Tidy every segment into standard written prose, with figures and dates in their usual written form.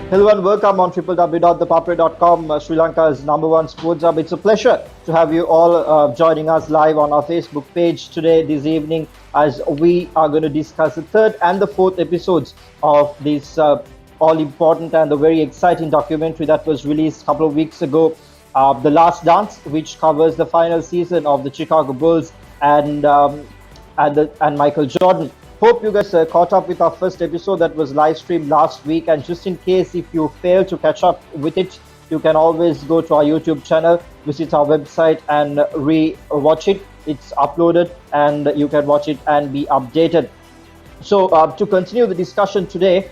Hello and welcome on www.thepapare.com, Sri Lanka's #1 sports hub. It's a pleasure to have you all joining us live on our Facebook page today, this evening, as we are going to discuss the third and the fourth episodes of this all important and the very exciting documentary that was released a couple of weeks ago, The Last Dance, which covers the final season of the Chicago Bulls and Michael Jordan. Hope you guys caught up with our first episode that was live streamed last week. And just in case if you fail to catch up with it, you can always go to our YouTube channel, visit our website, and re-watch it. It's uploaded, and you can watch it and be updated. So to continue the discussion today,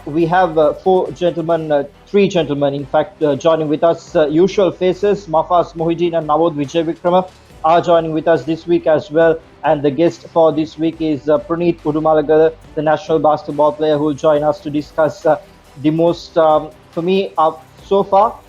we have three gentlemen, in fact, joining with us. Usual faces, Mafaz Mohideen and Nawod Vijayvikrama are joining with us this week as well. And the guest for this week is Praneeth Udumalagala, the national basketball player, who will join us to discuss the most, for me, so far,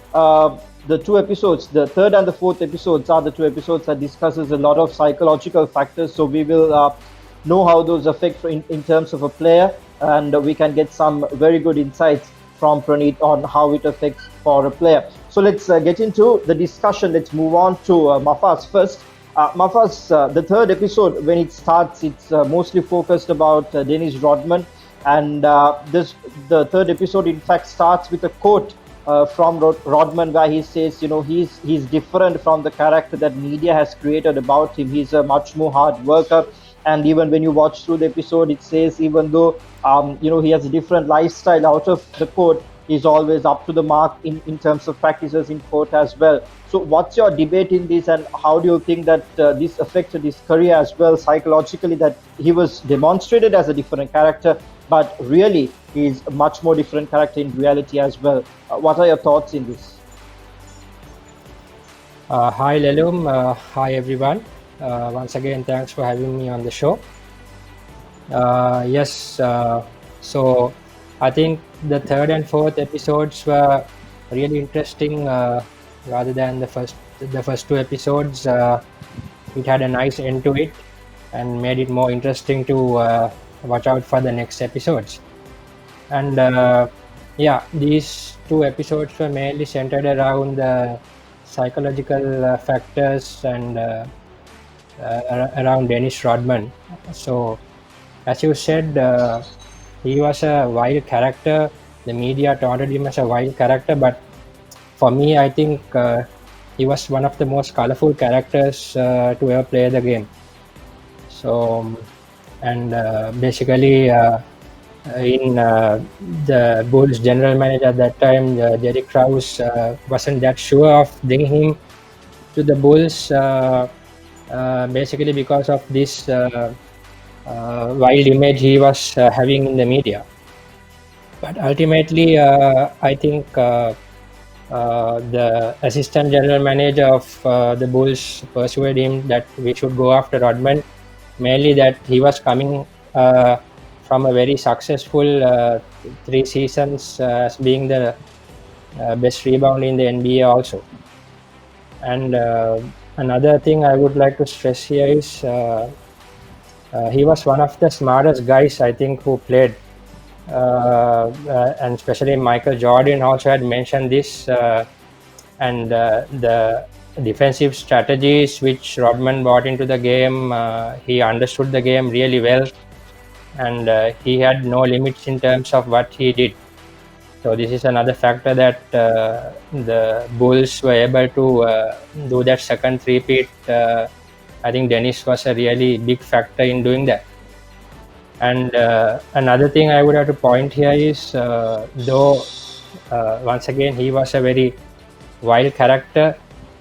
the two episodes, the third and the fourth episodes are the two episodes that discusses a lot of psychological factors. So we will know how those affect in terms of a player, and we can get some very good insights from Praneeth on how it affects for a player. So let's get into the discussion. Let's move on to Mafaz first. Mafaz, the third episode, when it starts, it's mostly focused about Dennis Rodman, and the third episode, in fact, starts with a quote from Rodman, where he says, he's different from the character that media has created about him. He's a much more hard worker, and even when you watch through the episode, it says even though he has a different lifestyle out of the court, he's always up to the mark in terms of practices in court as well. So what's your debate in this, and how do you think that this affected his career as well psychologically, that he was demonstrated as a different character, but really he's a much more different character in reality as well? What are your thoughts in this? Hi Lelum, hi everyone. Once again, thanks for having me on the show. So I think the third and fourth episodes were really interesting. Rather than the first two episodes, it had a nice end to it and made it more interesting to watch out for the next episodes. And these two episodes were mainly centered around the psychological factors and around Dennis Rodman. So as you said, he was a wild character. The media taunted him as a wild character, but for me, I think he was one of the most colorful characters to ever play the game. So, and basically, in the Bulls general manager at that time, Jerry Krause, wasn't that sure of bringing him to the Bulls, basically because of this wild image he was having in the media. But ultimately, I think the assistant general manager of the Bulls persuaded him that we should go after Rodman, mainly that he was coming from a very successful 3 seasons as being the best rebounder in the NBA also. And another thing I would like to stress here is he was one of the smartest guys, I think, who played. And especially Michael Jordan also had mentioned this, and the defensive strategies which Rodman brought into the game, he understood the game really well, and he had no limits in terms of what he did. So this is another factor that the Bulls were able to do that second three-peat. I think Dennis was a really big factor in doing that. And another thing I would have to point here is, though once again he was a very wild character,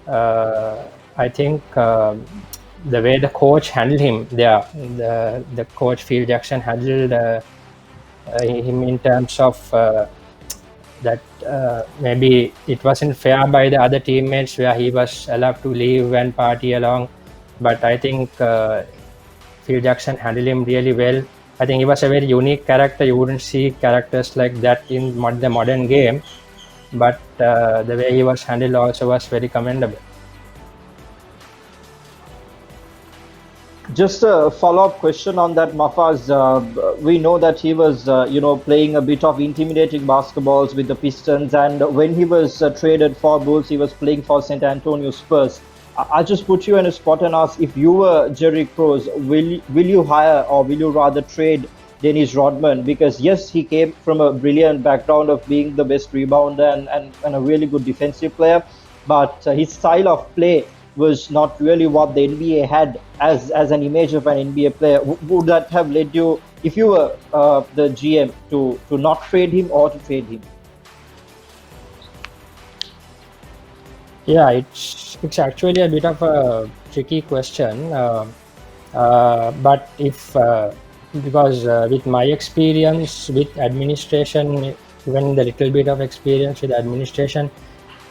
I think the way the coach handled him there, the coach Phil Jackson handled him in terms of that maybe it wasn't fair by the other teammates where he was allowed to leave and party along. But I think Phil Jackson handled him really well. I think he was a very unique character. You wouldn't see characters like that in the modern game, but the way he was handled also was very commendable. Just a follow-up question on that, Mafaz. We know that he was, playing a bit of intimidating basketballs with the Pistons, and when he was traded for Bulls, he was playing for St. Antonio Spurs. I'll just put you in a spot and ask if you were Jerry Crows, will you hire or will you rather trade Dennis Rodman? Because yes, he came from a brilliant background of being the best rebounder and a really good defensive player, but his style of play was not really what the NBA had as an image of an NBA player. Would that have led you, if you were the GM, to not trade him or to trade him? Yeah, it's actually a bit of a tricky question, but if because with my experience with administration, even the little bit of experience with administration,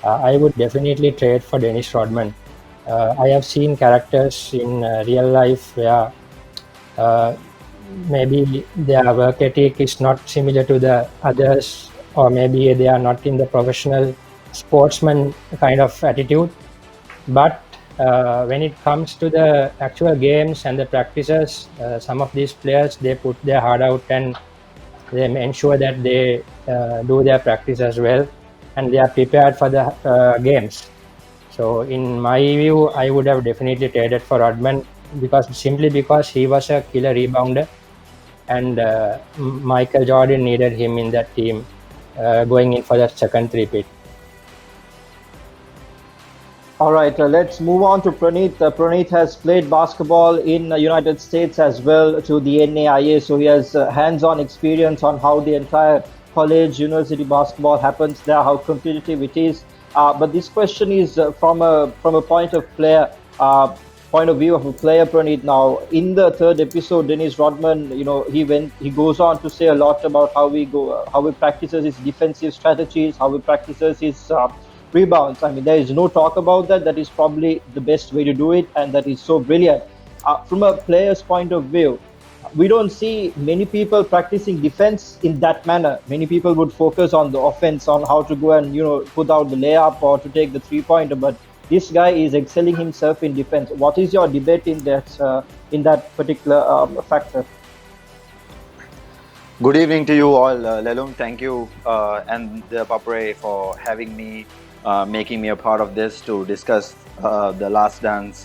I would definitely trade for Dennis Rodman. I have seen characters in real life where uh, maybe their work ethic is not similar to the others, or maybe they are not in the professional sportsman kind of attitude. But when it comes to the actual games and the practices, some of these players, they put their heart out and they ensure that they do their practice as well, and they are prepared for the games. So in my view, I would have definitely traded for Rodman simply because he was a killer rebounder, and Michael Jordan needed him in that team going in for the second three-peat. All right, let's move on to Praneeth. Praneeth has played basketball in the United States as well to the NAIA, so he has hands-on experience on how the entire college, university basketball happens there, how competitive it is. But this question is from a point of view of a player, Praneeth. Now, in the third episode, Dennis Rodman, he goes on to say a lot about how he practices his defensive strategies, how he practices his rebounds. I mean, there is no talk about that. That is probably the best way to do it, and that is so brilliant. From a player's point of view, we don't see many people practicing defense in that manner. Many people would focus on the offense, on how to go and put out the layup or to take the three-pointer. But this guy is excelling himself in defense. What is your debate in that particular factor? Good evening to you all, Lelum. Thank you and ThePapare for having me, making me a part of this to discuss the Last Dance,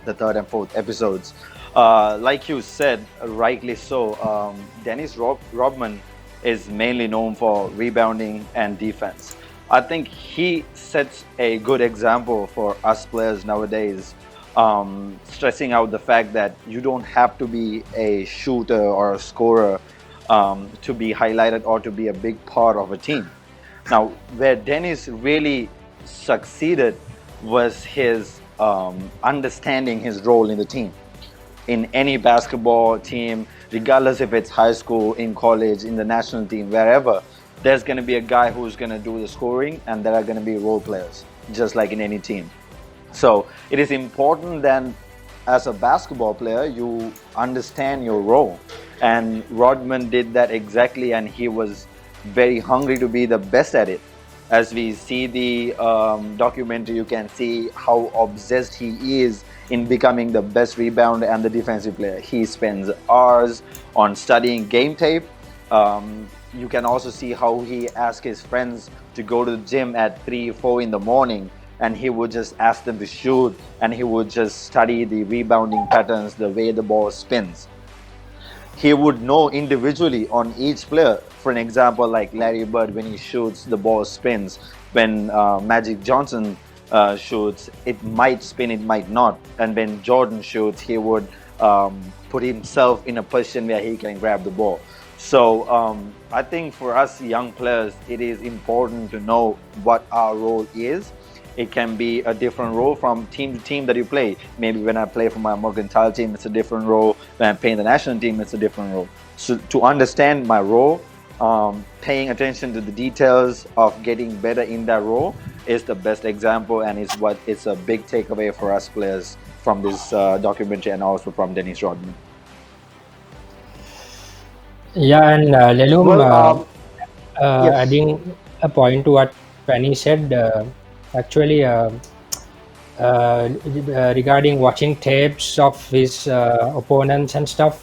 the third and fourth episodes. Like you said, rightly so, Dennis Rodman is mainly known for rebounding and defense. I think he sets a good example for us players nowadays, stressing out the fact that you don't have to be a shooter or a scorer to be highlighted or to be a big part of a team. Now, where Dennis really succeeded was his understanding his role in the team. In any basketball team, regardless if it's high school, in college, in the national team, wherever, there's going to be a guy who's going to do the scoring, and there are going to be role players, just like in any team. So it is important that as a basketball player, you understand your role. And Rodman did that exactly, and he was very hungry to be the best at it. As we see the documentary, you can see how obsessed he is in becoming the best rebounder and the defensive player. He spends hours on studying game tape. You can also see how he asks his friends to go to the gym at 3, 4 in the morning, and he would just ask them to shoot, and he would just study the rebounding patterns, the way the ball spins. He would know individually on each player. For an example, like Larry Bird, when he shoots, the ball spins. When Magic Johnson shoots, it might spin, it might not. And when Jordan shoots, he would put himself in a position where he can grab the ball. So I think for us young players, it is important to know what our role is. It can be a different role from team to team that you play. Maybe when I play for my mercantile team, it's a different role. When I'm playing the national team, it's a different role. So to understand my role, paying attention to the details of getting better in that role is the best example, and is what is a big takeaway for us players from this documentary, and also from Dennis Rodman. Yeah, and Lelum, Well, yes. adding a point to what Penny said, actually, regarding watching tapes of his opponents and stuff.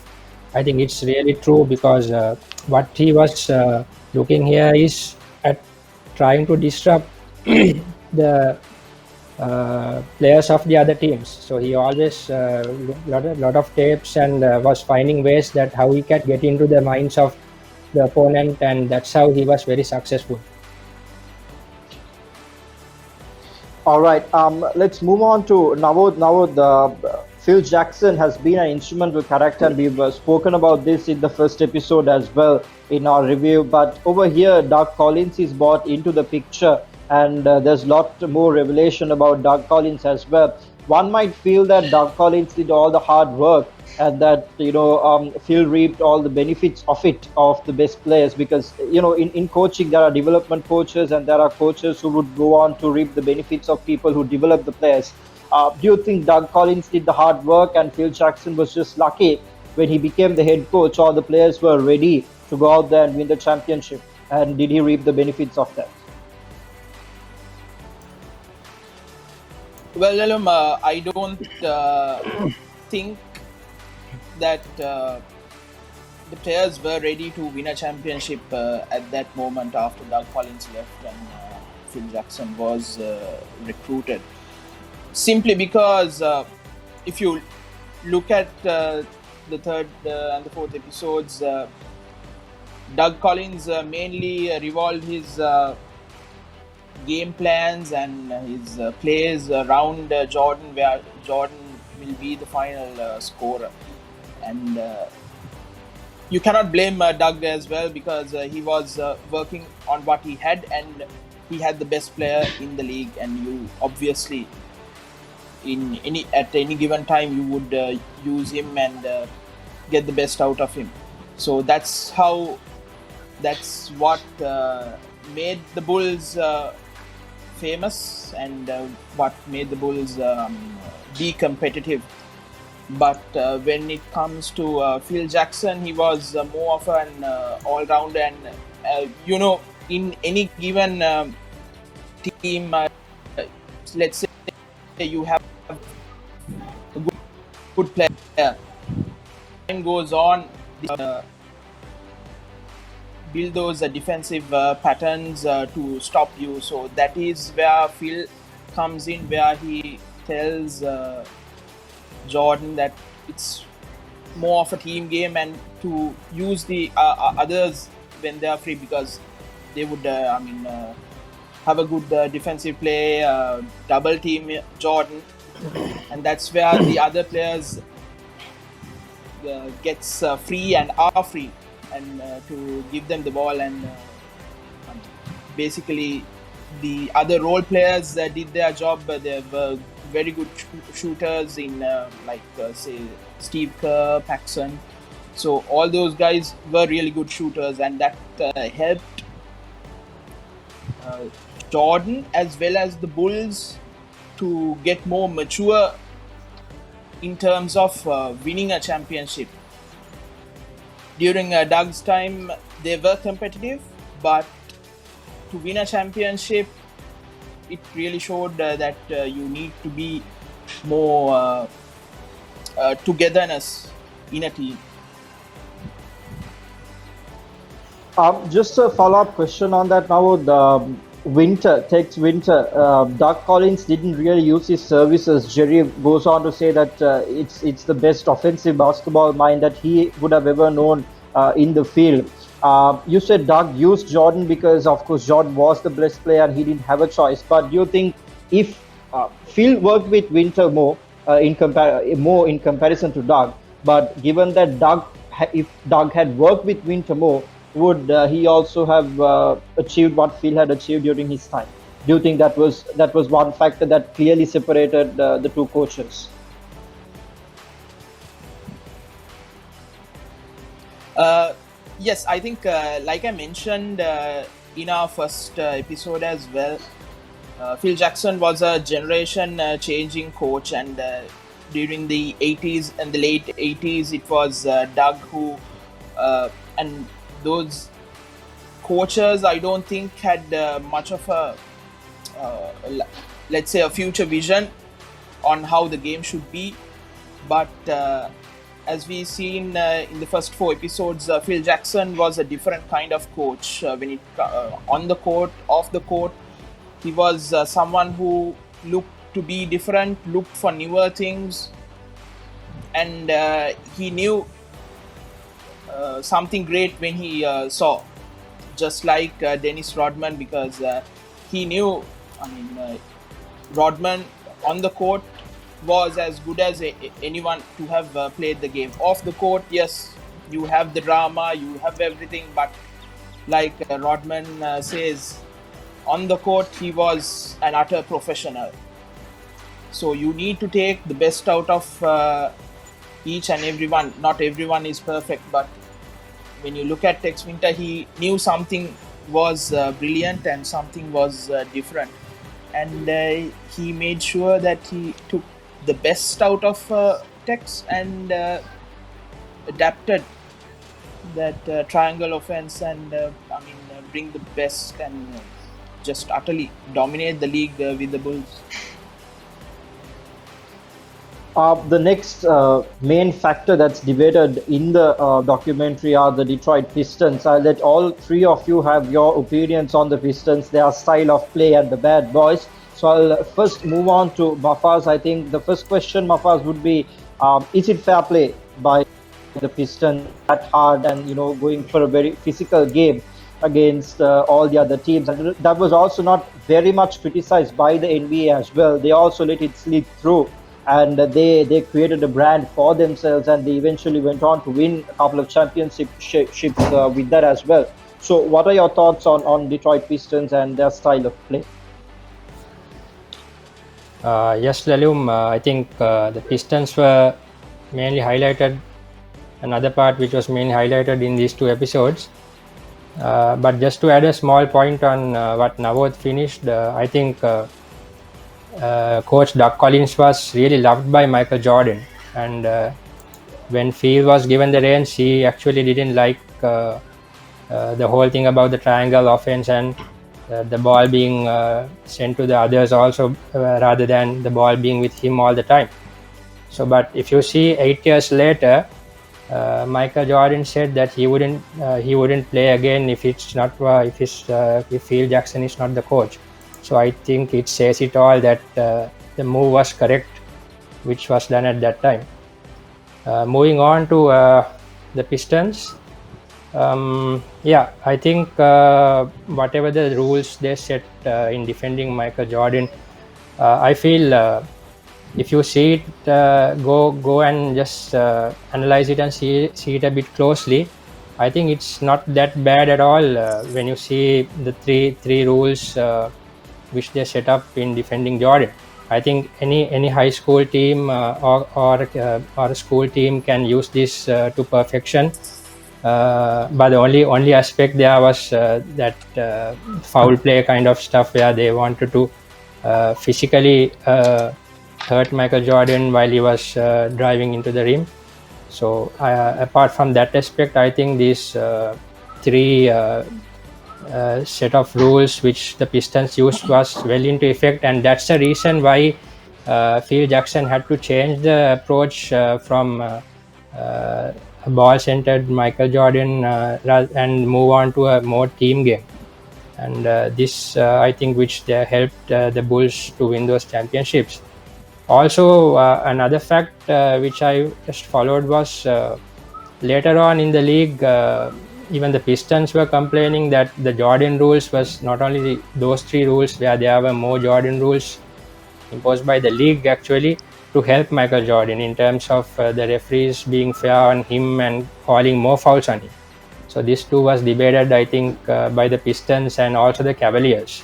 I think it's really true because what he was looking here is at trying to disrupt the players of the other teams. So he always lot of tapes and was finding ways that how he can get into the minds of the opponent, and that's how he was very successful. All right. Let's move on to Navod. Navod, Phil Jackson has been an instrumental character. We've spoken about this in the first episode as well in our review. But over here, Doug Collins is brought into the picture, and there's a lot more revelation about Doug Collins as well. One might feel that Doug Collins did all the hard work, and that Phil reaped all the benefits of it, of the best players, because in coaching there are development coaches and there are coaches who would go on to reap the benefits of people who develop the players. Do you think Doug Collins did the hard work and Phil Jackson was just lucky when he became the head coach, or the players were ready to go out there and win the championship, and did he reap the benefits of that? Well, Lelum, I don't think that the players were ready to win a championship at that moment after Doug Collins left and Phil Jackson was recruited. Simply because if you look at the third and the fourth episodes, Doug Collins mainly revolved his game plans and his plays around Jordan, where Jordan will be the final scorer. And you cannot blame Doug as well, because he was working on what he had, and he had the best player in the league, and you obviously at any given time you would use him and get the best out of him. So that's what made the Bulls famous, and what made the Bulls be competitive. But when it comes to Phil Jackson, he was more of an all-rounder, and in any given team, let's say you have a good player. Time goes on, build those defensive patterns to stop you. So that is where Phil comes in, where he tells Jordan that it's more of a team game, and to use the others when they are free, because they would have a good defensive play, double team Jordan, and that's where the other players gets free and are free, and to give them the ball. And basically the other role players did their job. They were very good shooters in say Steve Kerr, Paxson. So all those guys were really good shooters, and that helped Jordan as well as the Bulls to get more mature in terms of winning a championship. During Doug's time, they were competitive, but to win a championship, it really showed that you need to be more togetherness in a team. Just a follow-up question on that now. The Tex Winter, Doug Collins didn't really use his services. Jerry goes on to say that it's the best offensive basketball mind that he would have ever known in the field. You said Doug used Jordan because, of course, Jordan was the best player and he didn't have a choice. But do you think if Phil worked with Winter more in comparison to Doug, but given that if Doug had worked with Winter more, would he also have achieved what Phil had achieved during his time? Do you think that was one factor that clearly separated the two coaches? Yes, I think like I mentioned in our first episode as well, Phil Jackson was a generation changing coach, and during the 80s and the late 80s it was Doug who and those coaches I don't think had much of a let's say a future vision. on how the game should be. But as we've seen in the first 4 episodes, Phil Jackson was a different kind of coach. When it on the court, off the court, he was someone who looked to be different, looked for newer things, and he knew something great when he saw, just like Dennis Rodman, because he knew, Rodman on the court was as good as anyone to have played the game. Off the court, yes, you have the drama, you have everything, but like Rodman says, on the court he was an utter professional. So you need to take the best out of each and everyone. Not everyone is perfect, but when you look at Tex Winter, he knew something was brilliant and something was different, and he made sure that he took the best out of Tex and adapted that triangle offense and bring the best and just utterly dominate the league with the Bulls. The next main factor that's debated in the documentary are the Detroit Pistons. I'll let all three of you have your opinions on the Pistons, their style of play, and the bad boys. So I'll first move on to Mafaz. I think the first question, Mafaz, would be, is it fair play by the Pistons that hard and going for a very physical game against all the other teams? And that was also not very much criticized by the NBA as well. They also let it slip through, and they created a brand for themselves, and they eventually went on to win a couple of championships with that as well. So what are your thoughts on Detroit Pistons and their style of play? Yes, Lalum, I think the Pistons were mainly highlighted, another part which was mainly highlighted in these 2 episodes. But just to add a small point on what Navod finished, I think Coach Doug Collins was really loved by Michael Jordan, and when Phil was given the reins, he actually didn't like the whole thing about the triangle offense and the ball being sent to the others also, rather than the ball being with him all the time. So, but if you see 8 years later, Michael Jordan said that he wouldn't play again if Phil Jackson is not the coach. So I think it says it all that the move was correct, which was done at that time. Moving on to the Pistons. I think whatever the rules they set in defending Michael Jordan, I feel if you see it, go and just analyze it and see it a bit closely. I think it's not that bad at all when you see the three rules which they set up in defending Jordan. I think any high school team or a school team can use this to perfection. But the only aspect there was that foul play kind of stuff where they wanted to physically hurt Michael Jordan while he was driving into the rim. So apart from that aspect, I think these 3 set of rules which the Pistons used was well into effect, and that's the reason why Phil Jackson had to change the approach from a ball-centered Michael Jordan and move on to a more team game. And this, I think, which they helped the Bulls to win those championships. Also, another fact which I just followed was later on in the league, even the Pistons were complaining that the Jordan rules was not only those 3 rules, where there were more Jordan rules imposed by the league actually to help Michael Jordan in terms of the referees being fair on him and calling more fouls on him. So this too was debated, I think, by the Pistons and also the Cavaliers.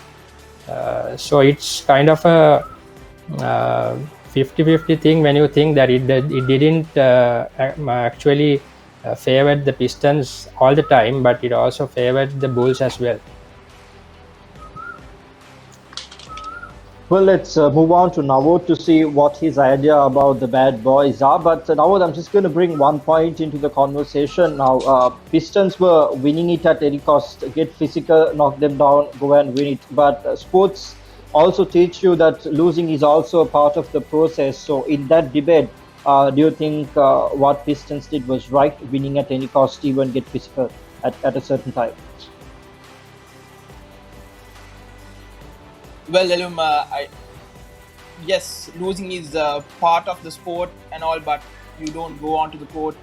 So it's kind of a 50-50 thing when you think that it didn't actually favored the Pistons all the time, but it also favored the Bulls as well. Well, let's move on to Navod to see what his idea about the bad boys are. But Navod, I'm just going to bring one point into the conversation now. Pistons were winning it at any cost. Get physical, knock them down, go and win it. But sports also teach you that losing is also a part of the process. So in that debate, do you think what Pistons did was right, winning at any cost, even get physical at a certain time? Well, Elum, yes, losing is part of the sport and all, but you don't go onto the court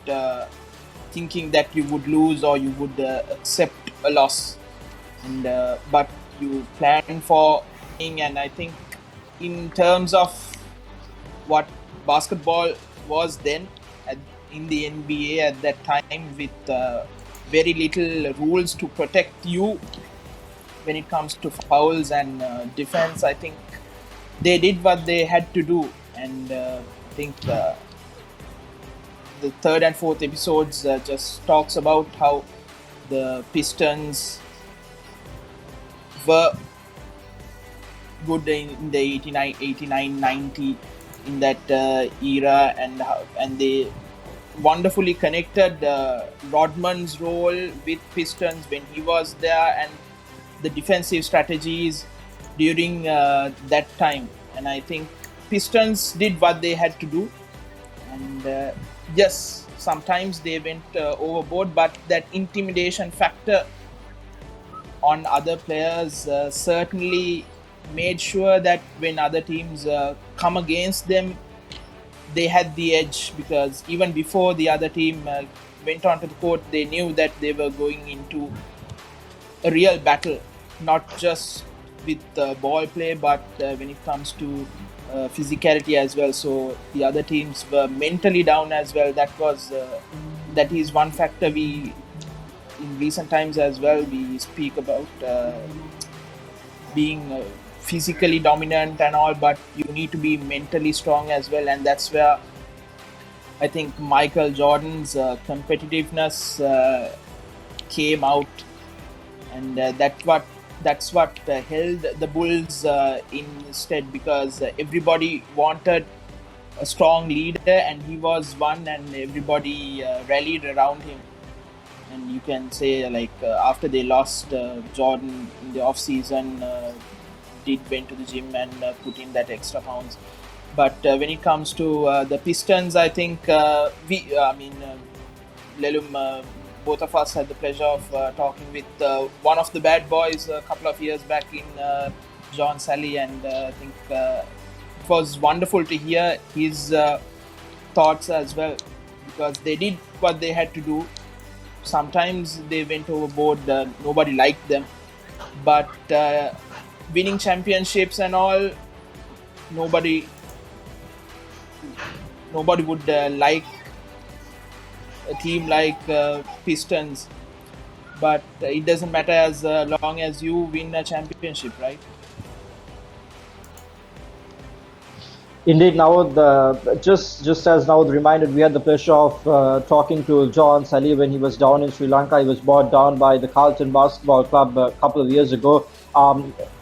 thinking that you would lose or you would accept a loss, and but you plan for winning. And I think in terms of what basketball was then in the NBA at that time, with very little rules to protect you when it comes to fouls and defense, I think they did what they had to do. And I think the third and fourth episodes just talks about how the Pistons were good in the 89, 90, in that era, and they wonderfully connected Rodman's role with Pistons when he was there, and the defensive strategies during that time. And I think Pistons did what they had to do, and yes, sometimes they went overboard, but that intimidation factor on other players certainly made sure that when other teams come against them, they had the edge, because even before the other team went onto the court, they knew that they were going into a real battle, not just with ball play, but when it comes to physicality as well. So the other teams were mentally down as well. That is one factor we, in recent times as well, we speak about being physically dominant and all, but you need to be mentally strong as well. And that's where I think Michael Jordan's competitiveness came out, and that's what held the Bulls instead, because everybody wanted a strong leader, and he was one, and everybody rallied around him. And you can say, like, after they lost, Jordan in the off season went to the gym and put in that extra pounds. But when it comes to the Pistons, I think Lelum, both of us had the pleasure of talking with one of the bad boys a couple of years back in John Sally, and I think it was wonderful to hear his thoughts as well, because they did what they had to do. Sometimes they went overboard, nobody liked them, but winning championships and all, nobody would like a team like Pistons. But it doesn't matter as long as you win a championship, right? Indeed, now just as now reminded, we had the pleasure of talking to John Sally when he was down in Sri Lanka. He was brought down by the Carlton Basketball Club a couple of years ago.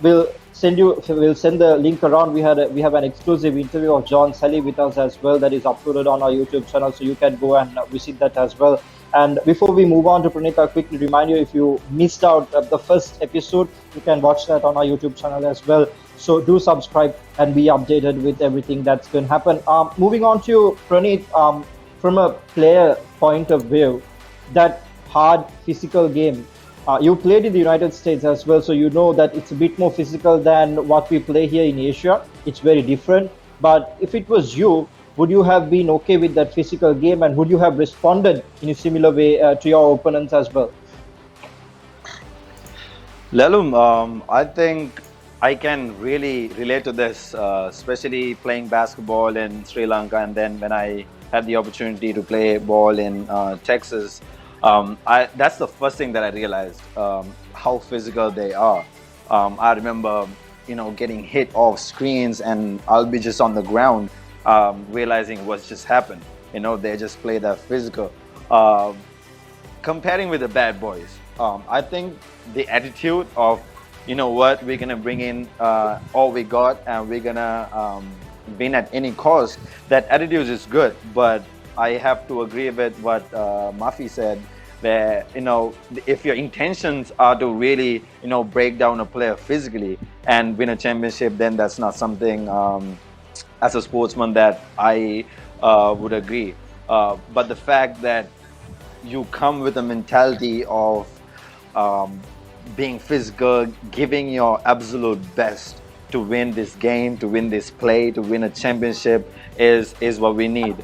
We'll send the link around. We have an exclusive interview of John Sally with us as well that is uploaded on our YouTube channel, so you can go and visit that as well. And before we move on to Pranita, I'll quickly remind you, if you missed out the first episode, you can watch that on our YouTube channel as well. So do subscribe and be updated with everything that's going to happen. Moving on to Praneet, from a player point of view, that hard physical game, you played in the United States as well, so you know that it's a bit more physical than what we play here in Asia. It's very different. But if it was you, would you have been okay with that physical game, and would you have responded in a similar way to your opponents as well? Lelum, I think I can really relate to this, especially playing basketball in Sri Lanka, and then when I had the opportunity to play ball in Texas, that's the first thing that I realized, how physical they are. I remember, getting hit off screens, and I'll be just on the ground, realizing what's just happened. They just play that physical. Comparing with the bad boys, I think the attitude of, what, we're gonna bring in all we got, and we're gonna win at any cost. That attitude is good, but I have to agree with what Mafi said, where, if your intentions are to really, break down a player physically and win a championship, then that's not something, as a sportsman, that I would agree. But the fact that you come with a mentality of being physical, giving your absolute best to win this game, to win this play, to win a championship is what we need.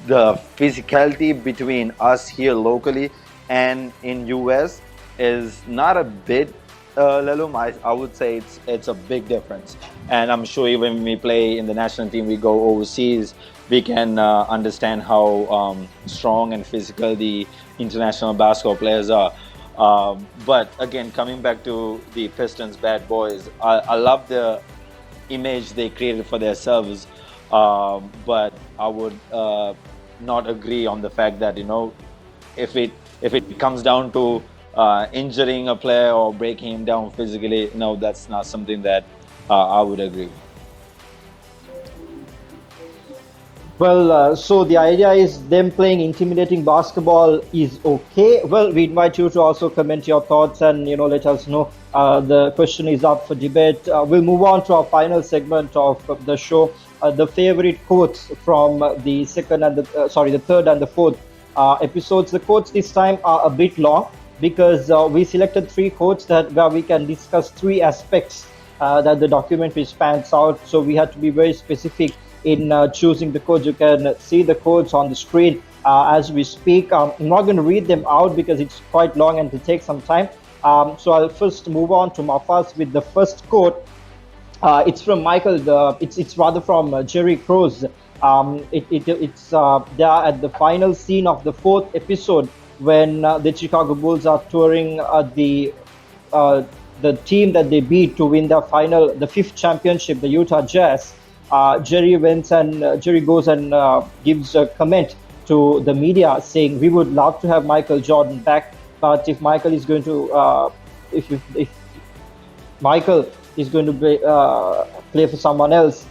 The physicality between us here locally and in US is not a bit, Lelum. I would say it's a big difference. And I'm sure even when we play in the national team, we go overseas, we can understand how strong and physical the international basketball players are. But again, coming back to the Pistons bad boys, I love the image they created for themselves. But I would not agree on the fact that, if it comes down to injuring a player or breaking him down physically, no, that's not something that I would agree. Well, so the idea is them playing intimidating basketball is okay. Well, we invite you to also comment your thoughts and let us know. The question is up for debate. We'll move on to our final segment of the show. The favorite quotes from the third and the fourth episodes. The quotes this time are a bit long because we selected 3 quotes where we can discuss 3 aspects that the documentary spans out. So we had to be very specific in choosing the quotes. You can see the quotes on the screen as we speak. I'm not going to read them out because it's quite long and it will take some time. So I'll first move on to Mafaz with the first quote. It's from Michael. It's rather from Jerry Krause. It's there at the final scene of the 4th episode when the Chicago Bulls are touring the team that they beat to win the 5th championship, the Utah Jazz. Jerry goes and gives a comment to the media saying, "We would love to have Michael Jordan back, but if Michael is going to if Michael is going to play for someone else,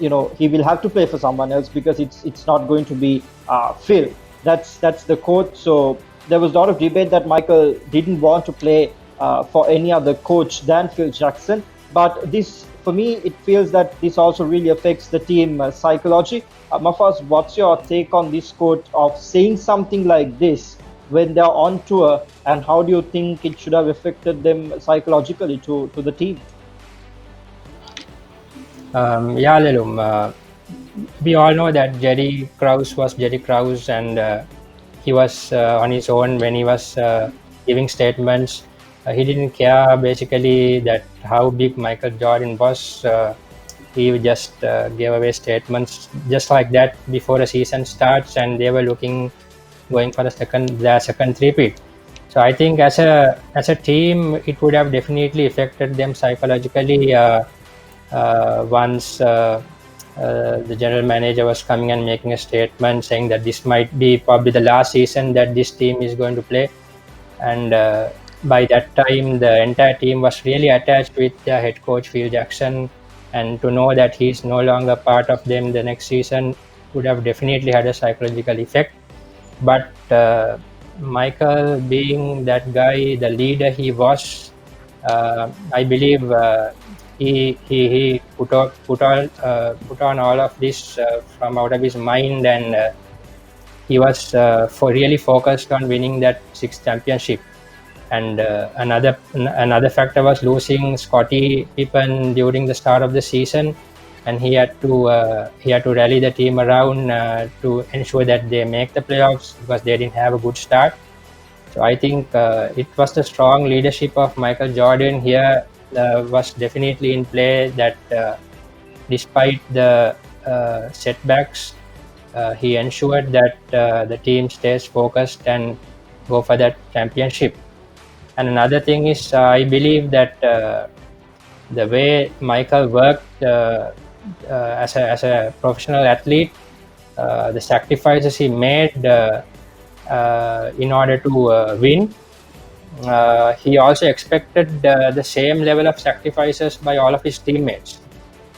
he will have to play for someone else because it's not going to be Phil." That's the quote. So there was a lot of debate that Michael didn't want to play for any other coach than Phil Jackson, but this. For me, it feels that this also really affects the team psychology. Mafaz, what's your take on this quote of saying something like this when they're on tour, and how do you think it should have affected them psychologically to the team? Yeah, Lelum. We all know that Jerry Krause was Jerry Krause, and he was on his own when he was giving statements. He didn't care basically that how big Michael Jordan was. He just gave away statements just like that before the season starts, and they were going for their second three-peat. So I think as a team, it would have definitely affected them psychologically once the general manager was coming and making a statement saying that this might be probably the last season that this team is going to play, and by that time the entire team was really attached with their head coach Phil Jackson, and to know that he's no longer part of them the next season would have definitely had a psychological effect. But Michael, being that guy, the leader he was, I believe he put on all of this from out of his mind, and he was really focused on winning that 6th championship. And another factor was losing Scottie Pippen during the start of the season, and he had to rally the team around to ensure that they make the playoffs because they didn't have a good start. So I think it was the strong leadership of Michael Jordan here was definitely in play, that despite the setbacks, he ensured that the team stays focused and go for that championship. And another thing is, I believe that the way Michael worked as a professional athlete, the sacrifices he made in order to win, he also expected the same level of sacrifices by all of his teammates.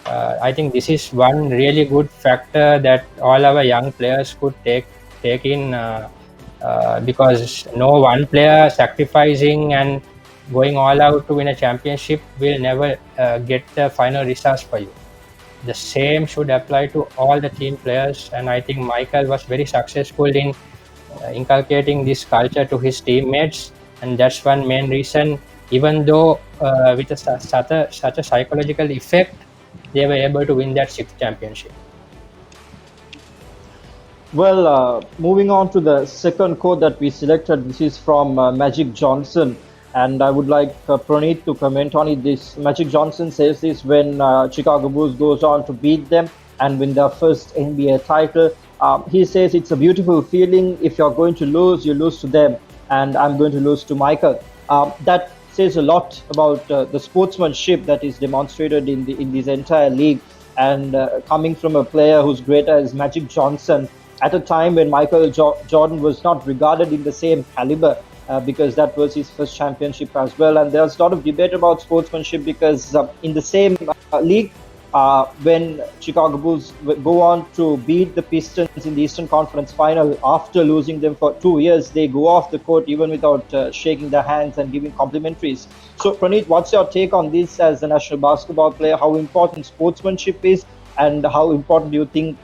I think this is one really good factor that all our young players could take in because no one player sacrificing and going all out to win a championship will never get the final results for you. The same should apply to all the team players, and I think Michael was very successful in inculcating this culture to his teammates, and that's one main reason. Even though with such a psychological effect, they were able to win that sixth championship. Well, moving on to the second quote that we selected, this is from Magic Johnson, and I would like Praneeth to comment on it. This Magic Johnson says this when Chicago Bulls goes on to beat them and win their first NBA title. He says it's a beautiful feeling. If you're going to lose, you lose to them, and I'm going to lose to Michael. That says a lot about the sportsmanship that is demonstrated in this entire league, and coming from a player who's great as Magic Johnson at a time when Michael Jordan was not regarded in the same caliber, because that was his first championship as well. And there's a lot of debate about sportsmanship because in the same league, when Chicago Bulls go on to beat the Pistons in the Eastern Conference Final after losing them for 2 years, they go off the court even without shaking their hands and giving complimentaries. So, Praneeth, what's your take on this as a national basketball player? How important sportsmanship is, and how important do you think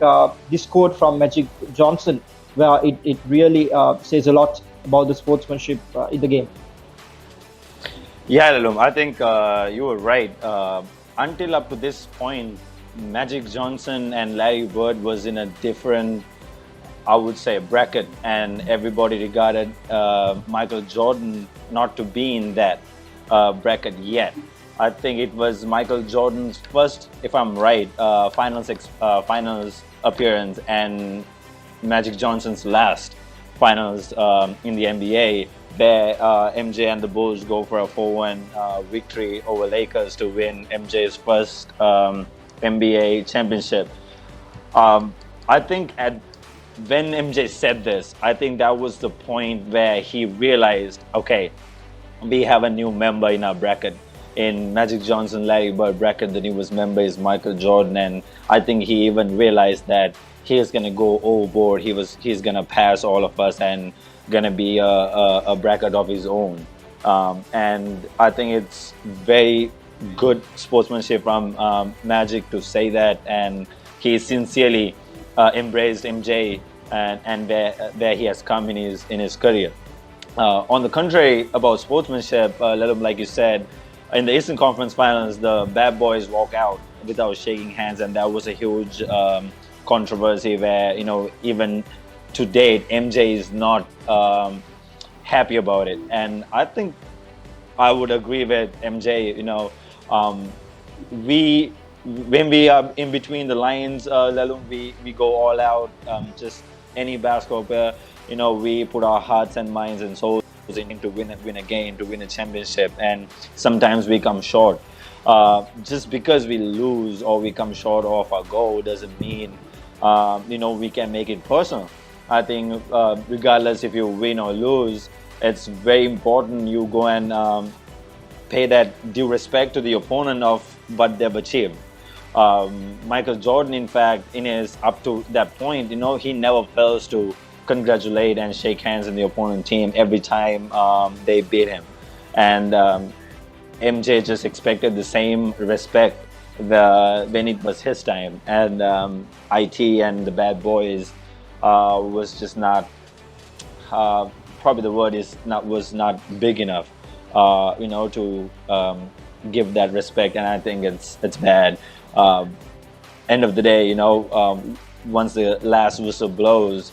this quote from Magic Johnson, where it really says a lot about the sportsmanship in the game? Yeah, Lalum, I think you were right. Until up to this point, Magic Johnson and Larry Bird was in a different, I would say, bracket, and everybody regarded Michael Jordan not to be in that bracket yet. I think it was Michael Jordan's first, if I'm right, finals appearance, and Magic Johnson's last finals in the NBA, where MJ and the Bulls go for a 4-1 victory over Lakers to win MJ's first NBA championship. I think when MJ said this, I think that was the point where he realized, okay, we have a new member in our bracket. In Magic Johnson, Larry Bird bracket, the newest member is Michael Jordan, and I think he even realized that he is going to go overboard. He's going to pass all of us and going to be a bracket of his own. And I think it's very good sportsmanship from Magic to say that, and he sincerely embraced MJ and where he has come in his career. On the contrary, about sportsmanship, like you said, in the Eastern Conference Finals, the bad boys walk out without shaking hands, and that was a huge controversy where, even to date, MJ is not happy about it. And I think I would agree with MJ. When we are in between the lines, Lalum, we go all out. Just any basketball player, we put our hearts and minds and souls in to win a game, to win a championship, and sometimes we come short. Just because we lose or we come short of our goal doesn't mean we can make it personal. I think regardless if you win or lose, it's very important you go and pay that due respect to the opponent of what they've achieved. Michael Jordan, in fact, up to that point, he never fails to congratulate and shake hands in the opponent team every time they beat him. And MJ just expected the same respect when it was his time. And IT and the bad boys was just not, probably the word was not big enough, to give that respect. And I think it's bad. End of the day, once the last whistle blows,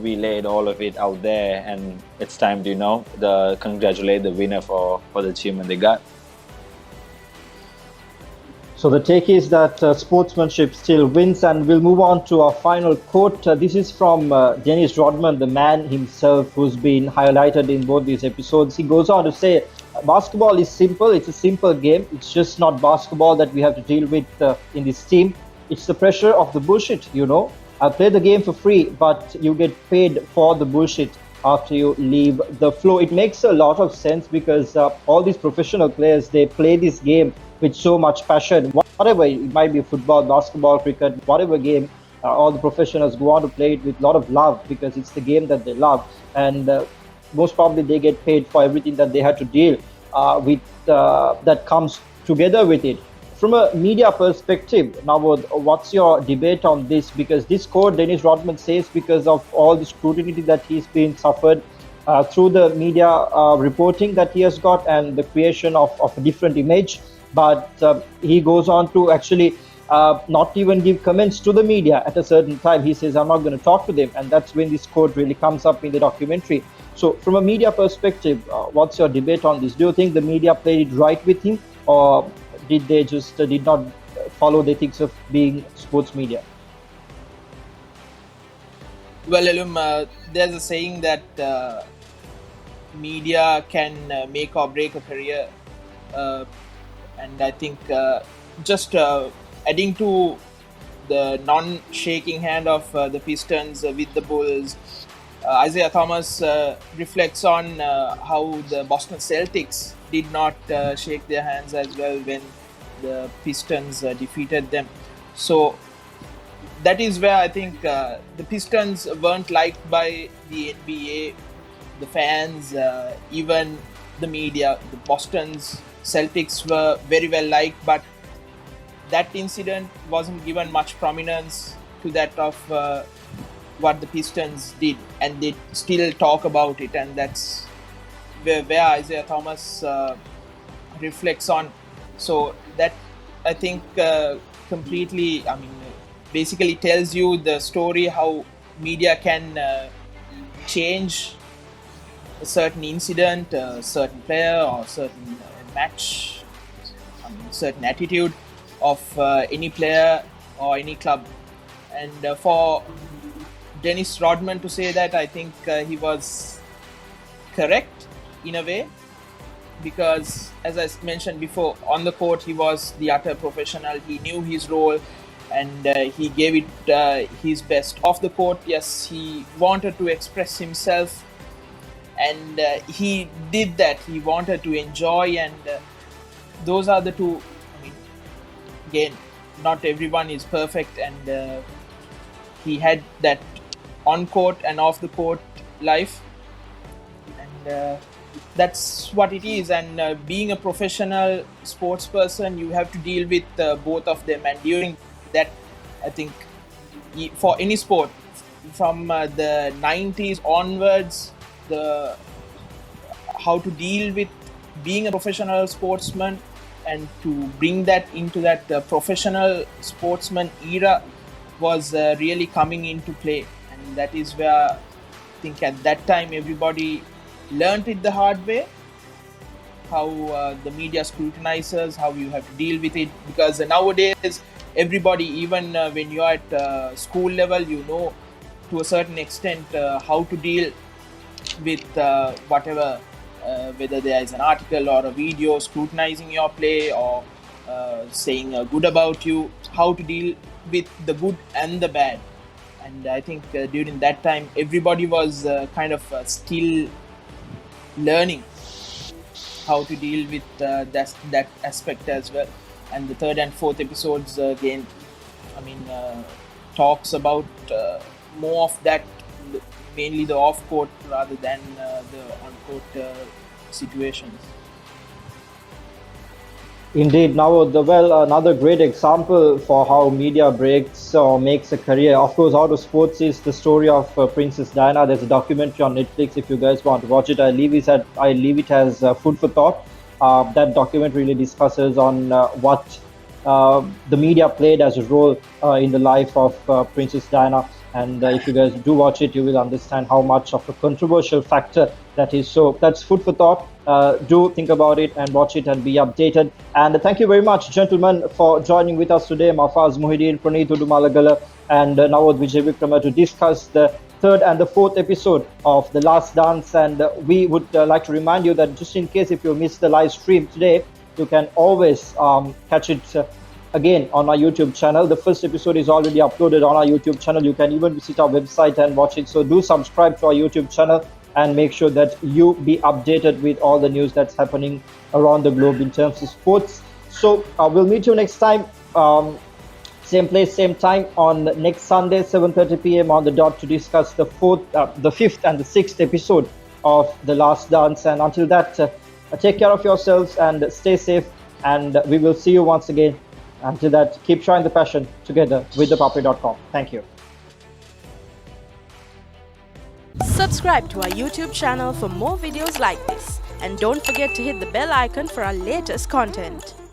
we laid all of it out there, and it's time to congratulate the winner for the achievement they got. So the take is that sportsmanship still wins, and we'll move on to our final quote. This is from Dennis Rodman, the man himself, who's been highlighted in both these episodes. He goes on to say, basketball is simple. It's a simple game. It's just not basketball that we have to deal with in this team. It's the pressure of the bullshit, I play the game for free, but you get paid for the bullshit after you leave the floor. It makes a lot of sense because all these professional players, they play this game with so much passion. Whatever, it might be football, basketball, cricket, whatever game, all the professionals go on to play it with a lot of love because it's the game that they love, and most probably they get paid for everything that they had to deal with that comes together with it. From a media perspective, now what's your debate on this? Because this quote, Dennis Rodman says, because of all the scrutiny that he's been suffered through the media reporting that he has got and the creation of a different image. But he goes on to actually not even give comments to the media at a certain time. He says, I'm not going to talk to them. And that's when this quote really comes up in the documentary. So from a media perspective, what's your debate on this? Do you think the media played it right with him, or did they just did not follow the ethics of being sports media? Well, Elum, there's a saying that media can make or break a career, and I think just adding to the non-shaking hand of the Pistons with the Bulls, Isaiah Thomas reflects on how the Boston Celtics did not shake their hands as well when the Pistons defeated them. So that is where I think the Pistons weren't liked by the NBA, the fans, even the media. The Boston's Celtics were very well liked, but that incident wasn't given much prominence to that of what the Pistons did, and they still talk about it, and that's where Isaiah Thomas reflects on. So that, I think, completely, basically tells you the story how media can change a certain incident, a certain player, or certain match, certain attitude of any player or any club. And for Dennis Rodman to say that, I think he was correct in a way, because as I mentioned before, on the court he was the utter professional. He knew his role and he gave it his best. Off the court, yes, he wanted to express himself, and he did that. He wanted to enjoy, and those are the two. Again, not everyone is perfect, and he had that on-court and off-the-court life, and that's what it is. And being a professional sports person, you have to deal with both of them, and during that, I think, for any sport, from the 90s onwards, how to deal with being a professional sportsman and to bring that into that professional sportsman era was really coming into play. And that is where I think at that time everybody learned it the hard way, how the media scrutinizes, how you have to deal with it. Because nowadays everybody, even when you're at school level, you know to a certain extent how to deal with whatever, whether there is an article or a video scrutinizing your play or saying good about you, how to deal with the good and the bad. And I think during that time everybody was kind of still learning how to deal with that aspect as well. And the third and fourth episodes again, talks about more of that, mainly the off-court rather than the on-court situations. Indeed. Now, another great example for how media breaks or makes a career, of course, out of sports, is the story of Princess Diana. There's a documentary on Netflix. If you guys want to watch it, I leave it as food for thought. That documentary really discusses on what the media played as a role in the life of Princess Diana. And if you guys do watch it, you will understand how much of a controversial factor that is. So that's food for thought. Do think about it and watch it and be updated. And thank you very much, gentlemen, for joining with us today. Mafaz Muhyiddin, Praneeth Udumalagala, and Nawad Vijay Vikrama to discuss the third and the fourth episode of The Last Dance. And we would like to remind you that just in case if you missed the live stream today, you can always catch it again on our YouTube channel. The first episode is already uploaded on our YouTube channel. You can even visit our website and watch it. So do subscribe to our YouTube channel and make sure that you be updated with all the news that's happening around the globe in terms of sports. So we'll meet you next time. Same place, same time on next Sunday, 7:30 p.m. on the dot to discuss the fifth and the sixth episode of The Last Dance. And until that, take care of yourselves and stay safe. And we will see you once again. Until that, keep trying the passion together with ThePapare.com. Thank you. Subscribe to our YouTube channel for more videos like this. And don't forget to hit the bell icon for our latest content.